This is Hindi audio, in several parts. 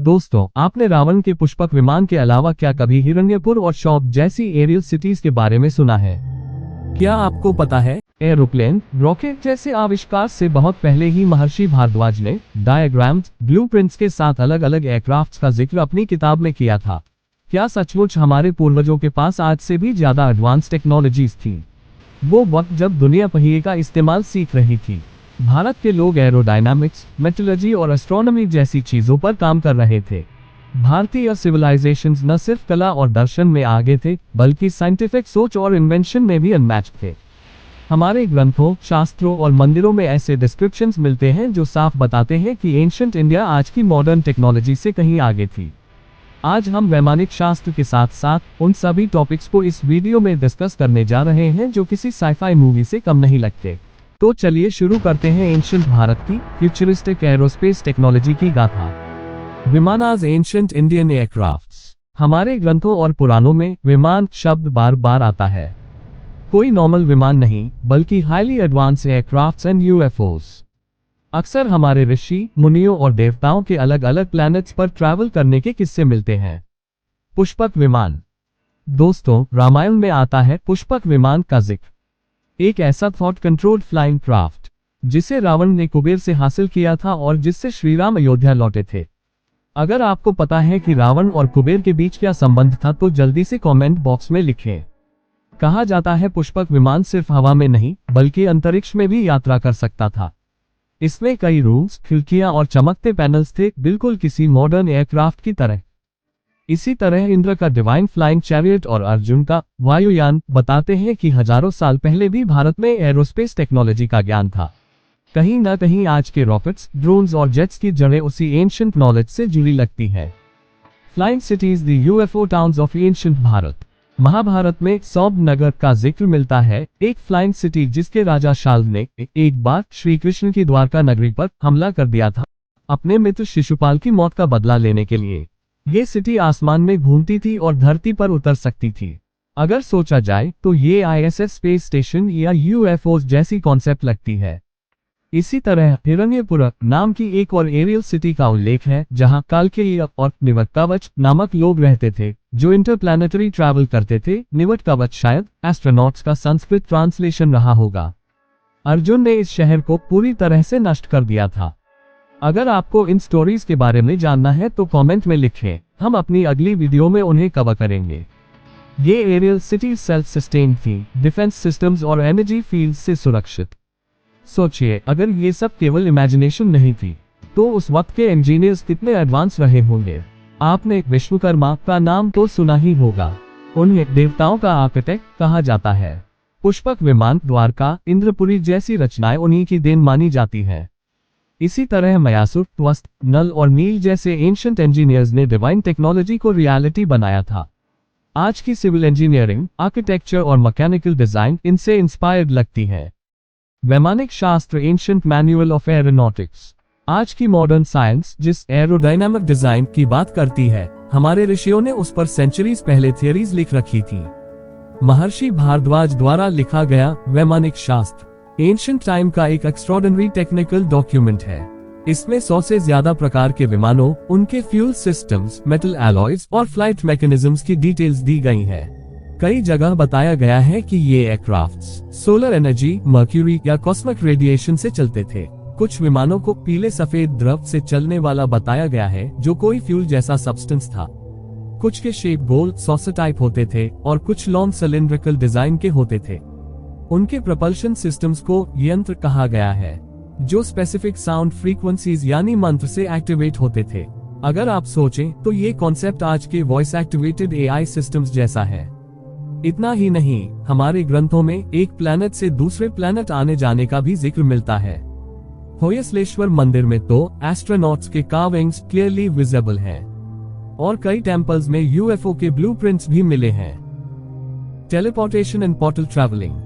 दोस्तों, आपने रावण के पुष्पक विमान के अलावा क्या कभी हिरण्यपुर और शौक जैसी एरियल सिटीज के बारे में सुना है? क्या आपको पता है, एरोप्लेन, रॉकेट जैसे आविष्कार से बहुत पहले ही महर्षि भारद्वाज ने डायग्राम्स, ब्लूप्रिंट्स के साथ अलग अलग एयरक्राफ्ट्स का जिक्र अपनी किताब में किया था। क्या सचमुच हमारे पूर्वजों के पास आज से भी ज्यादा एडवांस टेक्नोलॉजीज थी? वो वक्त जब दुनिया पहिए का इस्तेमाल सीख रही थी, भारत के लोग एरोडायनामिक्स, मेटलर्जी और एस्ट्रोनॉमी जैसी चीजों पर काम कर रहे थे। भारतीय सिविलाइजेशंस न सिर्फ कला और दर्शन में आगे थे, बल्कि साइंटिफिक सोच और इन्वेंशन में भी अनमैच्ड थे। हमारे ग्रंथों, शास्त्रों और मंदिरों में ऐसे डिस्क्रिप्शंस मिलते हैं जो साफ बताते हैं कि एंशिएंट इंडिया आज की मॉडर्न टेक्नोलॉजी से कहीं आगे थी। आज हम वैमानिक शास्त्र के साथ साथ उन सभी टॉपिक्स को इस वीडियो में डिस्कस करने जा रहे हैं जो किसी साइफाई मूवी से कम नहीं लगते। तो चलिए शुरू करते हैं एंशिएंट भारत की फ्यूचरिस्टिक एरोस्पेस टेक्नोलॉजी की गाथा। विमान आज एंशिएंट इंडियन एयरक्राफ्ट्स। हमारे ग्रंथों और पुराणों में विमान शब्द बार बार आता है। कोई नॉर्मल विमान नहीं, बल्कि highly advance aircrafts and UFOs. अक्सर हमारे ऋषि, मुनियों और देवताओं के अलग अलग प्लैनेट्स पर ट्रैवल करने के किस्से मिलते हैं। पुष्पक विमान। दोस्तों, रामायण में आता है पुष्पक विमान का जिक्र। एक ऐसा थॉट कंट्रोल्ड फ्लाइंग क्राफ्ट जिसे रावण ने कुबेर से हासिल किया था और जिससे श्री राम अयोध्या लौटे थे। अगर आपको पता है कि रावण और कुबेर के बीच क्या संबंध था तो जल्दी से कमेंट बॉक्स में लिखें। कहा जाता है पुष्पक विमान सिर्फ हवा में नहीं, बल्कि अंतरिक्ष में भी यात्रा कर सकता था। इसमें कई रूम्स, खिड़कियां और चमकते पैनल्स थे, बिल्कुल किसी मॉडर्न एयरक्राफ्ट की तरह। इसी तरह इंद्र का डिवाइन फ्लाइंग चैरियट और अर्जुन का वायुयान बताते हैं कि हजारों साल पहले भी भारत में एरोस्पेस टेक्नोलॉजी का ज्ञान था। कहीं न कहीं आज के रॉकेट्स, ड्रोन्स और जेट्स की जड़ें उसी एंशिएंट नॉलेज से जुड़ी लगती है। Flying cities, the UFO towns of ancient Bharat. Mahabharata में सौंब नगर का जिक्र मिलता है, एक फ्लाइंग सिटी जिसके राजा शाल्व ने एक बार श्री कृष्ण की द्वारका नगरी पर हमला कर दिया था, अपने मित्र शिशुपाल की मौत का बदला लेने के लिए। ये सिटी आसमान में घूमती थी और धरती पर उतर सकती थी। अगर सोचा जाए तो ये आईएसएस स्पेस स्टेशन या यूएफओस जैसी कॉन्सेप्ट लगती है। इसी तरह हिरण्यपुर नाम की एक और एरियल सिटी का उल्लेख है, जहां कालकेय और निवट कवच नामक लोग रहते थे, जो इंटरप्लैनेटरी ट्रैवल करते थे। निवट कवच शायद एस्ट्रोनॉट्स का संस्कृत ट्रांसलेशन रहा होगा। अर्जुन ने इस शहर को पूरी तरह से नष्ट कर दिया था। अगर आपको इन स्टोरीज के बारे में जानना है तो कमेंट में लिखें, हम अपनी अगली वीडियो में उन्हें कवर करेंगे। ये एरियल सिटीज सेल्फ सस्टेन्ड थी, डिफेंस सिस्टम्स और एनर्जी फील्ड से सुरक्षित। सोचिए, अगर ये सब केवल इमेजिनेशन नहीं थी, तो उस वक्त के इंजीनियर्स कितने एडवांस रहे होंगे। आपने विश्वकर्मा का नाम तो सुना ही होगा। उन्हें देवताओं का आर्किटेक्ट कहा जाता है। पुष्पक विमान, द्वारका, इंद्रपुरी जैसी रचनाएं उन्हीं की देन मानी जाती है। इसी तरह मयासुर, त्वस्त, नल और नील जैसे एंशिएंट इंजीनियर्स ने डिवाइन टेक्नोलॉजी को रियलिटी बनाया था। आज की सिविल इंजीनियरिंग, आर्किटेक्चर और मैकेनिकल डिजाइन इनसे इंस्पायर्ड लगती है। वैमानिक शास्त्र, एंशिएंट मैनुअल ऑफ एरोनॉटिक्स। आज की मॉडर्न साइंस जिस एरोडायनामिक डिजाइन की बात करती है, हमारे ऋषियों ने उस पर सेंचुरीज पहले थियरीज लिख रखी थी। महर्षि भारद्वाज द्वारा लिखा गया वैमानिक शास्त्र एंशिएंट टाइम का एक एक्स्ट्रॉर्डिनरी टेक्निकल डॉक्यूमेंट है। इसमें 100 से ज्यादा प्रकार के विमानों, उनके फ्यूल सिस्टम्स, मेटल एलॉयज और फ्लाइट मैकेनिज्म्स की डिटेल्स दी गई है। कई जगह बताया गया है कि ये एयरक्राफ्ट्स सोलर एनर्जी, मर्क्यूरी या कॉस्मिक रेडिएशन से चलते थे। कुछ विमानों को पीले सफेद द्रव से चलने वाला बताया गया है, जो कोई फ्यूल जैसा सब्सटेंस था। कुछ के शेप गोल सॉसर टाइप होते थे और कुछ लॉन्ग सिलिंड्रिकल डिजाइन के होते थे। उनके प्रपल्शन सिस्टम्स को यंत्र कहा गया है, जो स्पेसिफिक साउंड फ्रीक्वेंसीज यानी मंत्र से एक्टिवेट होते थे। अगर आप सोचें तो ये कॉन्सेप्ट आज के वॉइस एक्टिवेटेड एआई सिस्टम्स जैसा है। इतना ही नहीं, हमारे ग्रंथों में एक प्लैनेट से दूसरे प्लैनेट आने जाने का भी जिक्र मिलता है। होयसलेश्वर मंदिर में तो एस्ट्रोनॉट्स के कार्विंग्स क्लियरली विजिबल हैं और कई टेम्पल्स में यूएफओ के ब्लूप्रिंट्स भी मिले हैं। Teleportation and portal travelling.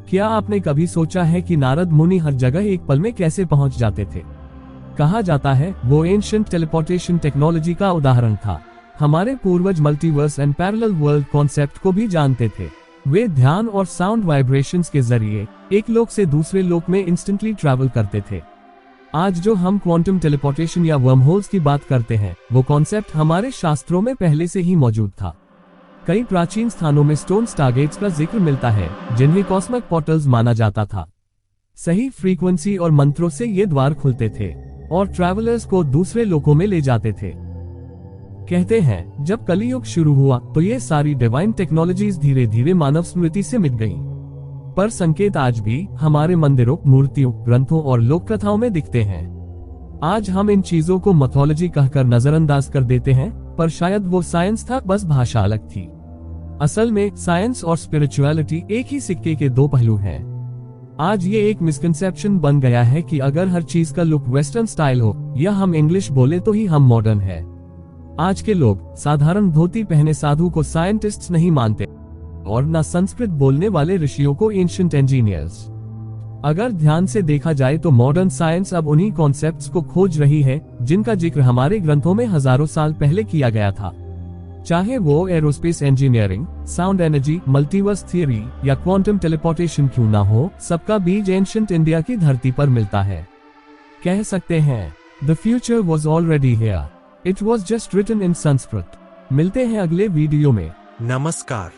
क्या आपने कभी सोचा है कि नारद मुनि हर जगह एक पल में कैसे पहुंच जाते थे? कहा जाता है वो एंशिएंट टेलीपोर्टेशन टेक्नोलॉजी का उदाहरण था। हमारे पूर्वज multiverse and parallel world concept को भी जानते थे। वे ध्यान और साउंड वाइब्रेशंस के जरिए एक लोक से दूसरे लोक में इंस्टेंटली ट्रैवल करते थे। आज जो हम क्वांटम टेलीपोर्टेशन या वर्महोल्स की बात करते हैं, वो कॉन्सेप्ट हमारे शास्त्रों में पहले से ही मौजूद था। कई प्राचीन स्थानों में स्टोन स्टारगेट्स का जिक्र मिलता है, जिन्हें कॉस्मिक पोर्टल्स माना जाता था। सही फ्रीक्वेंसी और मंत्रों से ये द्वार खुलते थे और ट्रैवलर्स को दूसरे लोकों में ले जाते थे। कहते हैं जब कलियुग शुरू हुआ तो ये सारी डिवाइन टेक्नोलॉजीज धीरे धीरे मानव स्मृति से मिट गईं। पर संकेत आज भी हमारे मंदिरों, मूर्तियों, ग्रंथों और लोक कथाओं में दिखते हैं। आज हम इन चीजों को मैथोलॉजी कहकर नजरअंदाज कर देते हैं, पर शायद वो साइंस था, बस भाषा अलग थी। असल में साइंस और स्पिरिचुअलिटी एक ही सिक्के के दो पहलू हैं। आज ये एक मिसकंसेप्शन बन गया है कि अगर हर चीज का लुक वेस्टर्न स्टाइल हो या हम इंग्लिश बोले तो ही हम मॉडर्न है। आज के लोग साधारण धोती पहने साधु को साइंटिस्ट्स नहीं मानते और न संस्कृत बोलने वाले ऋषियों को एंशिएंट इंजीनियर्स। अगर ध्यान से देखा जाए तो मॉडर्न साइंस अब उन्हीं कॉन्सेप्ट्स को खोज रही है जिनका जिक्र हमारे ग्रंथों में हजारों साल पहले किया गया था। चाहे वो aerospace engineering, sound energy, multiverse theory या क्वांटम टेलीपोर्टेशन क्यों ना हो, सबका बीज एंशिएंट इंडिया की धरती पर मिलता है। कह सकते हैं the future was already here, it was just written in Sanskrit. मिलते हैं अगले वीडियो में। नमस्कार।